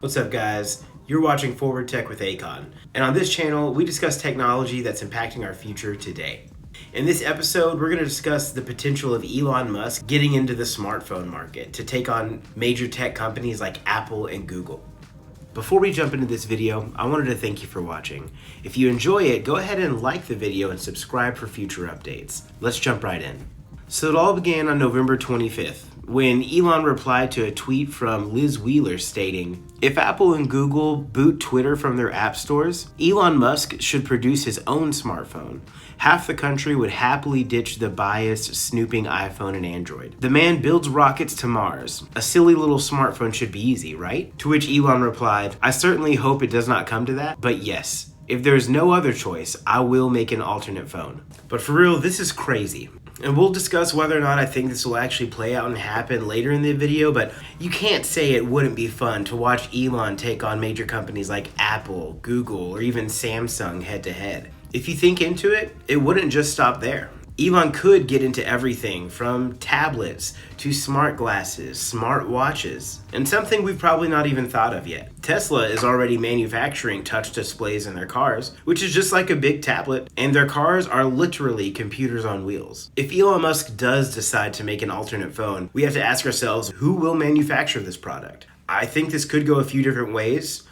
What's up, guys? You're watching Forward Tech with Akhan, and on this channel, we discuss technology that's impacting our future today. In this episode, we're going to discuss the potential of Elon Musk getting into the smartphone market to take on major tech companies like Apple and Google. Before we jump into this video, I wanted to thank you for watching. If you enjoy it, go ahead and like the video and subscribe for future updates. Let's jump right in. So it all began on November 25th, when Elon replied to a tweet from Liz Wheeler stating, "If Apple and Google boot Twitter from their app stores, Elon Musk should produce his own smartphone. Half the country would happily ditch the biased, snooping iPhone and Android. The man builds rockets to Mars. A silly little smartphone should be easy, right?" To which Elon replied, "I certainly hope it does not come to that, but yes, if there is no other choice, I will make an alternate phone." But for real, this is crazy. And we'll discuss whether or not I think this will actually play out and happen later in the video, but you can't say it wouldn't be fun to watch Elon take on major companies like Apple, Google, or even Samsung head to head. If you think into it, it wouldn't just stop there. Elon could get into everything from tablets to smart glasses, smart watches, and something we've probably not even thought of yet. Tesla is already manufacturing touch displays in their cars, which is just like a big tablet, and their cars are literally computers on wheels. If Elon Musk does decide to make an alternate phone, we have to ask ourselves, who will manufacture this product? I think this could go a few different ways.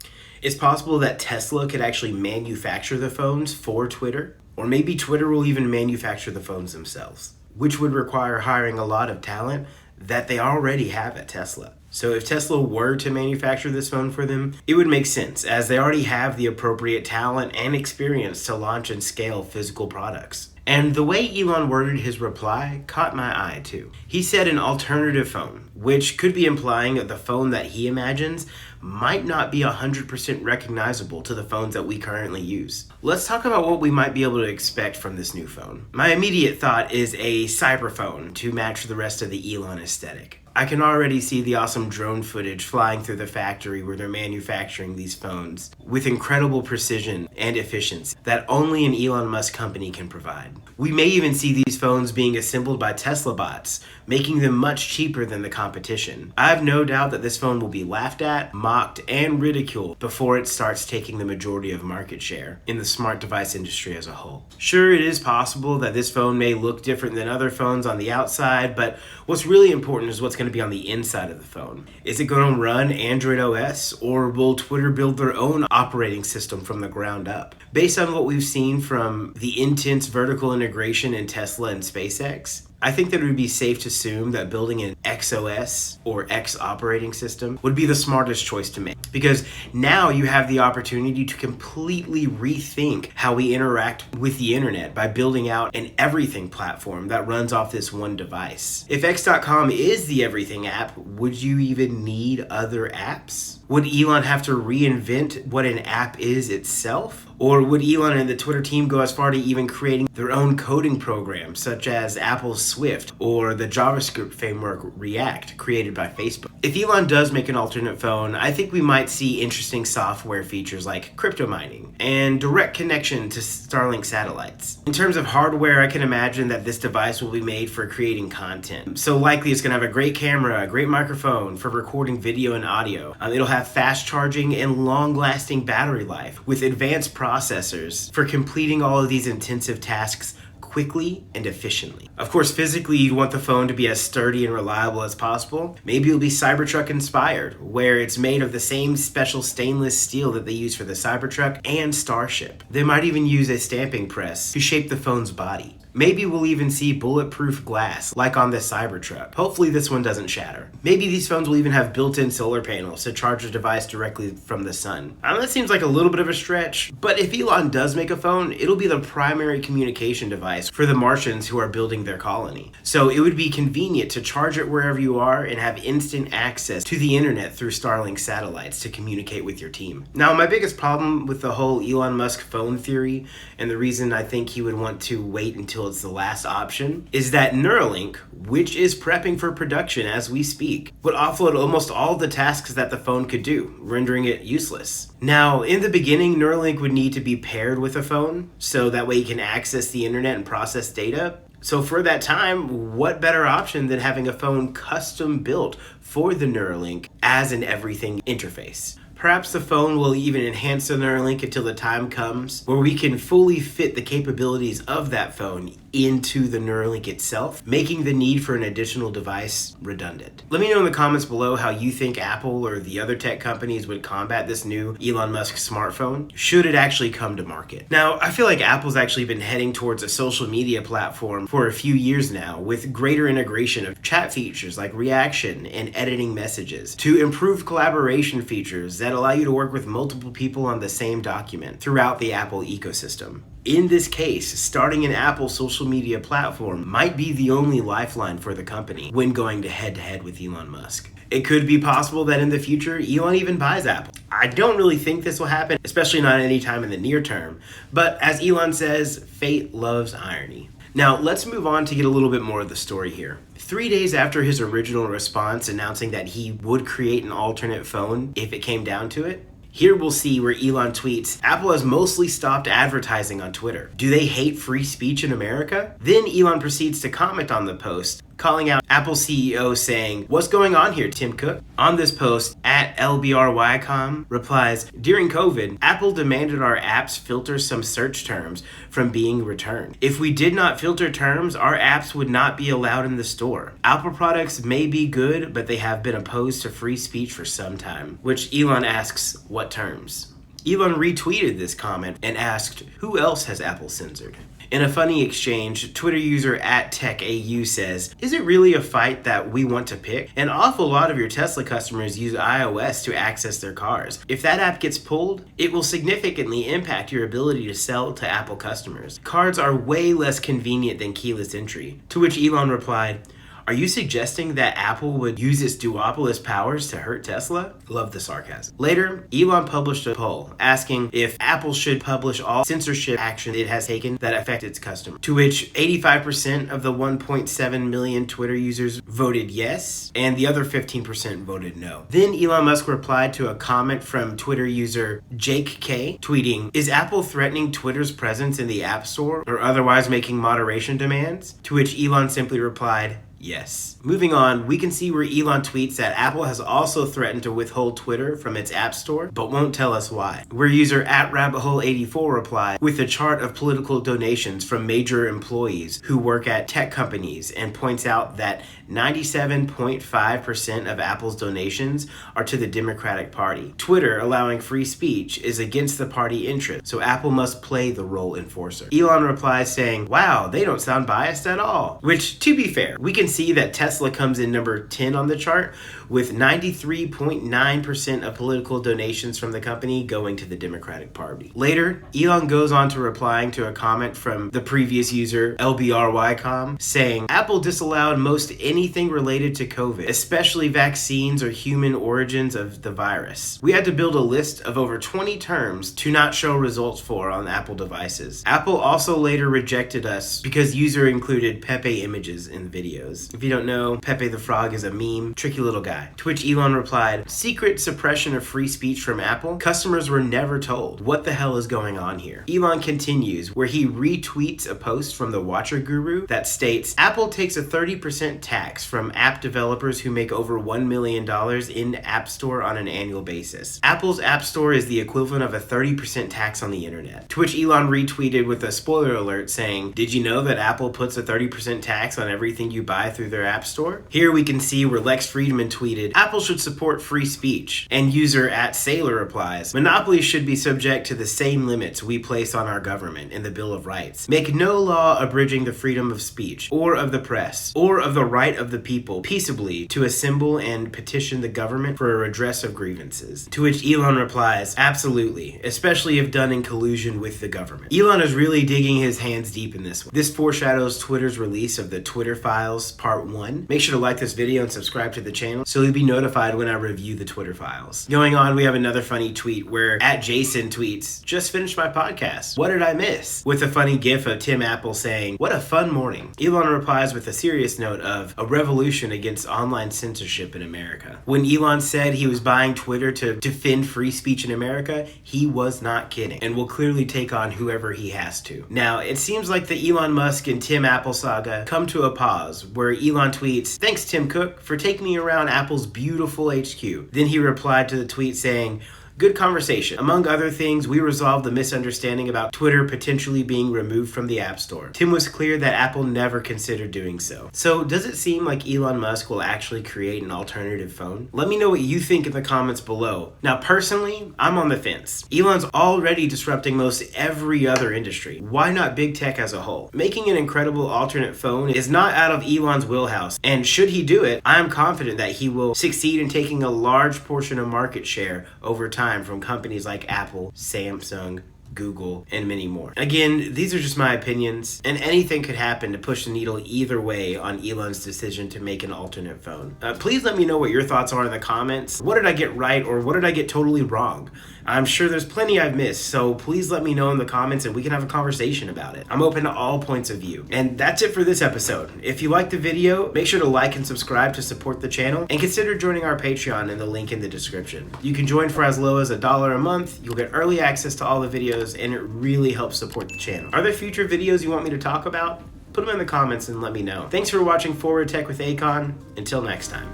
It's possible that Tesla could actually manufacture the phones for Twitter. Or maybe Twitter will even manufacture the phones themselves, which would require hiring a lot of talent that they already have at Tesla. So if Tesla were to manufacture this phone for them, it would make sense, as they already have the appropriate talent and experience to launch and scale physical products. And the way Elon worded his reply caught my eye too. He said an alternative phone, which could be implying that the phone that he imagines might not be 100% recognizable to the phones that we currently use. Let's talk about what we might be able to expect from this new phone. My immediate thought is a cyber phone to match the rest of the Elon aesthetic. I can already see the awesome drone footage flying through the factory where they're manufacturing these phones with incredible precision and efficiency that only an Elon Musk company can provide. We may even see these phones being assembled by Tesla bots, making them much cheaper than the competition. I have no doubt that this phone will be laughed at, mocked, and ridiculed before it starts taking the majority of market share in the smart device industry as a whole. Sure, it is possible that this phone may look different than other phones on the outside, but what's really important is what's going to be on the inside of the phone. Is it going to run Android OS, or will Twitter build their own operating system from the ground up? Based on what we've seen from the intense vertical integration in Tesla and SpaceX, I think that it would be safe to assume that building an XOS or X operating system would be the smartest choice to make, because now you have the opportunity to completely rethink how we interact with the internet by building out an everything platform that runs off this one device. If X.com is the everything app, would you even need other apps? Would Elon have to reinvent what an app is itself? Or would Elon and the Twitter team go as far to even creating their own coding programs, such as Apple's Swift or the JavaScript framework React created by Facebook? If Elon does make an alternate phone, I think we might see interesting software features like crypto mining and direct connection to Starlink satellites. In terms of hardware, I can imagine that this device will be made for creating content. So likely it's going to have a great camera, a great microphone for recording video and audio. It'll have fast charging and long-lasting battery life with advanced processors for completing all of these intensive tasks quickly and efficiently. Of course, physically, you want the phone to be as sturdy and reliable as possible. Maybe it'll be Cybertruck inspired, where it's made of the same special stainless steel that they use for the Cybertruck and Starship. They might even use a stamping press to shape the phone's body. Maybe we'll even see bulletproof glass, like on the Cybertruck. Hopefully this one doesn't shatter. Maybe these phones will even have built-in solar panels to charge the device directly from the sun. I know that seems like a little bit of a stretch, but if Elon does make a phone, it'll be the primary communication device for the Martians who are building their colony. So it would be convenient to charge it wherever you are and have instant access to the internet through Starlink satellites to communicate with your team. Now, my biggest problem with the whole Elon Musk phone theory, and the reason I think he would want to wait until it's the last option, is that Neuralink, which is prepping for production as we speak, would offload almost all the tasks that the phone could do, rendering it useless. Now, in the beginning, Neuralink would need to be paired with a phone, so that way you can access the internet and process data. So for that time, what better option than having a phone custom built for the Neuralink as an everything interface? Perhaps the phone will even enhance the Neuralink until the time comes where we can fully fit the capabilities of that phone into the Neuralink itself, making the need for an additional device redundant. Let me know in the comments below how you think Apple or the other tech companies would combat this new Elon Musk smartphone, should it actually come to market. Now, I feel like Apple's actually been heading towards a social media platform for a few years now, with greater integration of chat features like reaction and editing messages, to improved collaboration features that allow you to work with multiple people on the same document throughout the Apple ecosystem. In this case, starting an Apple social media platform might be the only lifeline for the company when going to head with Elon Musk. It could be possible that in the future, Elon even buys Apple. I don't really think this will happen, especially not anytime in the near term. But as Elon says, fate loves irony. Now, let's move on to get a little bit more of the story here. 3 days after his original response announcing that he would create an alternate phone if it came down to it, here we'll see where Elon tweets, Apple has mostly stopped advertising on Twitter. Do they hate free speech in America? Then Elon proceeds to comment on the post, calling out Apple CEO saying, what's going on here, Tim Cook? On this post, at LBRYcom replies, during COVID, Apple demanded our apps filter some search terms from being returned. If we did not filter terms, our apps would not be allowed in the store. Apple products may be good, but they have been opposed to free speech for some time. Which Elon asks, what terms? Elon retweeted this comment and asked, who else has Apple censored? In a funny exchange, Twitter user @TechAU says, is it really a fight that we want to pick? An awful lot of your Tesla customers use iOS to access their cars. If that app gets pulled, it will significantly impact your ability to sell to Apple customers. Cards are way less convenient than keyless entry. To which Elon replied, are you suggesting that Apple would use its duopolist powers to hurt Tesla? Love the sarcasm. Later, Elon published a poll asking if Apple should publish all censorship action it has taken that affect its customers. To which 85% of the 1.7 million Twitter users voted yes, and the other 15% voted no. Then Elon Musk replied to a comment from Twitter user Jake K, tweeting, is Apple threatening Twitter's presence in the App Store or otherwise making moderation demands? To which Elon simply replied, yes. Moving on, we can see where Elon tweets that Apple has also threatened to withhold Twitter from its App Store, but won't tell us why. Where user @RabbitHole84 replied with a chart of political donations from major employees who work at tech companies and points out that 97.5% of Apple's donations are to the Democratic Party. Twitter, allowing free speech, is against the party interest, so Apple must play the role enforcer. Elon replies saying, wow, they don't sound biased at all. Which, to be fair, we can see that Tesla comes in number 10 on the chart with 93.9% of political donations from the company going to the Democratic Party. Later, Elon goes on to replying to a comment from the previous user LBRYcom saying, Apple disallowed most anything related to COVID, especially vaccines or human origins of the virus. We had to build a list of over 20 terms to not show results for on Apple devices. Apple also later rejected us because user included Pepe images in videos. If you don't know, Pepe the Frog is a meme, tricky little guy. To which Elon replied, secret suppression of free speech from Apple? Customers were never told. What the hell is going on here? Elon continues, where he retweets a post from the Watcher Guru that states, Apple takes a 30% tax from app developers who make over $1 million in App Store on an annual basis. Apple's App Store is the equivalent of a 30% tax on the internet. To which Elon retweeted with a spoiler alert saying, did you know that Apple puts a 30% tax on everything you buy through their App Store? Here we can see where Lex Friedman tweeted, Apple should support free speech. And user @Sailor replies, monopolies should be subject to the same limits we place on our government in the Bill of Rights. Make no law abridging the freedom of speech, or of the press, or of the right of the people peaceably to assemble and petition the government for a redress of grievances. To which Elon replies, absolutely, especially if done in collusion with the government. Elon is really digging his hands deep in this one. This foreshadows Twitter's release of the Twitter Files Part 1. Make sure to like this video and subscribe to the channel so you'll be notified when I review the Twitter files. Going on, we have another funny tweet where @Jason tweets, just finished my podcast. What did I miss? With a funny gif of Tim Apple saying, what a fun morning. Elon replies with a serious note of a revolution against online censorship in America. When Elon said he was buying Twitter to defend free speech in America, he was not kidding and will clearly take on whoever he has to. Now, it seems like the Elon Musk and Tim Apple saga come to a pause where Elon tweets, thanks Tim Cook for taking me around Apple's beautiful HQ. Then he replied to the tweet saying, Good conversation. Among other things, we resolved the misunderstanding about Twitter potentially being removed from the App Store. Tim was clear that Apple never considered doing so. So does it seem like Elon Musk will actually create an alternative phone? Let me know what you think in the comments below. Now personally, I'm on the fence. Elon's already disrupting most every other industry. Why not big tech as a whole? Making an incredible alternate phone is not out of Elon's wheelhouse, and should he do it, I am confident that he will succeed in taking a large portion of market share over time from companies like Apple, Samsung, Google, and many more. Again, these are just my opinions, and anything could happen to push the needle either way on Elon's decision to make an alternate phone. Please let me know what your thoughts are in the comments. What did I get right, or what did I get totally wrong? I'm sure there's plenty I've missed, so please let me know in the comments and we can have a conversation about it. I'm open to all points of view. And that's it for this episode. If you liked the video, make sure to like and subscribe to support the channel, and consider joining our Patreon in the link in the description. You can join for as low as $1 a month. You'll get early access to all the videos, and it really helps support the channel. Are there future videos you want me to talk about? Put them in the comments and let me know. Thanks for watching Forward Tech with Akhan. Until next time.